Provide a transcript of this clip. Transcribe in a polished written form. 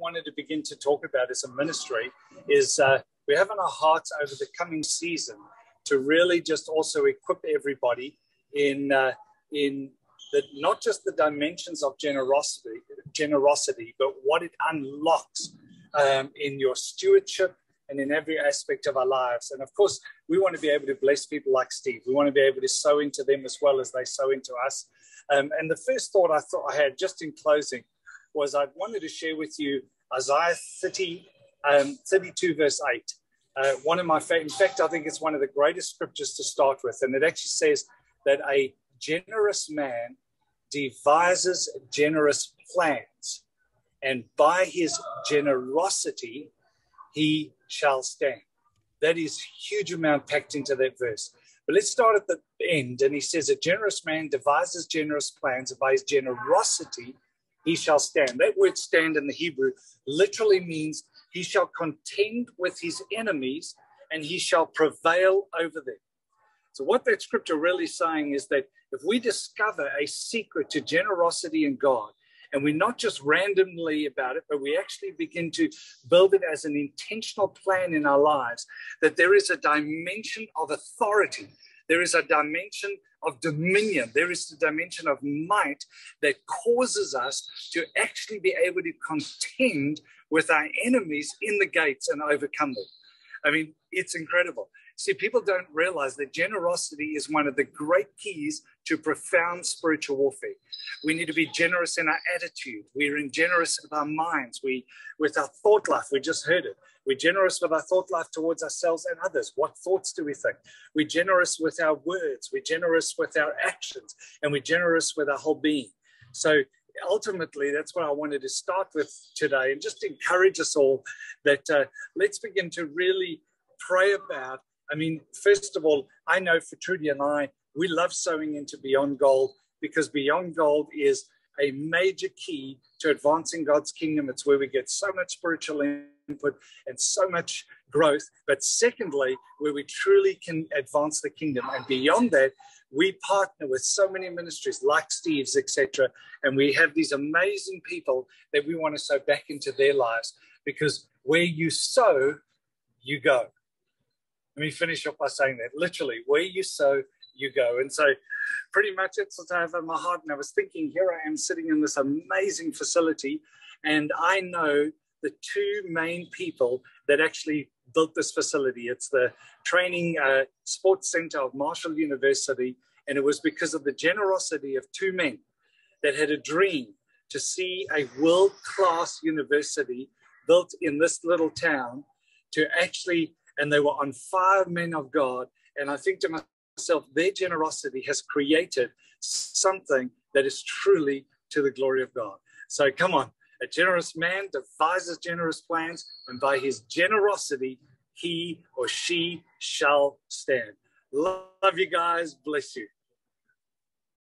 wanted to begin to talk about as a ministry is we have in our hearts over the coming season to really just also equip everybody in not just the dimensions of generosity, but what it unlocks in your stewardship and in every aspect of our lives. And of course, we want to be able to bless people like Steve. We want to be able to sow into them as well as they sow into us. And the first thought I had just in closing was I wanted to share with you Isaiah 32 verse 8. One of my favorite, in fact, I think it's one of the greatest scriptures to start with. And it actually says that a generous man devises generous plans, and by his generosity he shall stand. That is huge amount packed into that verse. But let's start at the end. And he says, a generous man devises generous plans, and by his generosity he shall stand. That word stand in the Hebrew literally means he shall contend with his enemies and he shall prevail over them. So what that scripture really saying is that if we discover a secret to generosity in God, and we're not just randomly about it, but we actually begin to build it as an intentional plan in our lives, that there is a dimension of authority, there is a dimension of dominion, there is a dimension of might that causes us to actually be able to contend with our enemies in the gates and overcome them. I mean, it's incredible. See, people don't realize that generosity is one of the great keys to profound spiritual warfare. We need to be generous in our attitude. We're generous with our minds. With our thought life, we just heard it. We're generous with our thought life towards ourselves and others. What thoughts do we think? We're generous with our words. We're generous with our actions. And we're generous with our whole being. So ultimately, that's what I wanted to start with today, and just encourage us all that let's begin to really pray about. I mean, first of all, I know for Trudy and I, we love sowing into Beyond Gold because Beyond Gold is a major key to advancing God's kingdom. It's where we get so much spiritual input and so much growth. But secondly, where we truly can advance the kingdom. And beyond that, we partner with so many ministries like Steve's, etc. And we have these amazing people that we want to sow back into their lives, because where you sow, you go. Let me finish up by saying that. Literally, where you sow, you go. And so pretty much it's what I have in my heart. And I was thinking, here I am sitting in this amazing facility, and I know the two main people that actually built this facility. It's the training sports center of Marshall University. And it was because of the generosity of two men that had a dream to see a world-class university built in this little town to actually, and they were on fire, men of God. And I think to myself, their generosity has created something that is truly to the glory of God. So come on, a generous man devises generous plans, and by his generosity, he or she shall stand. Love you guys. Bless you.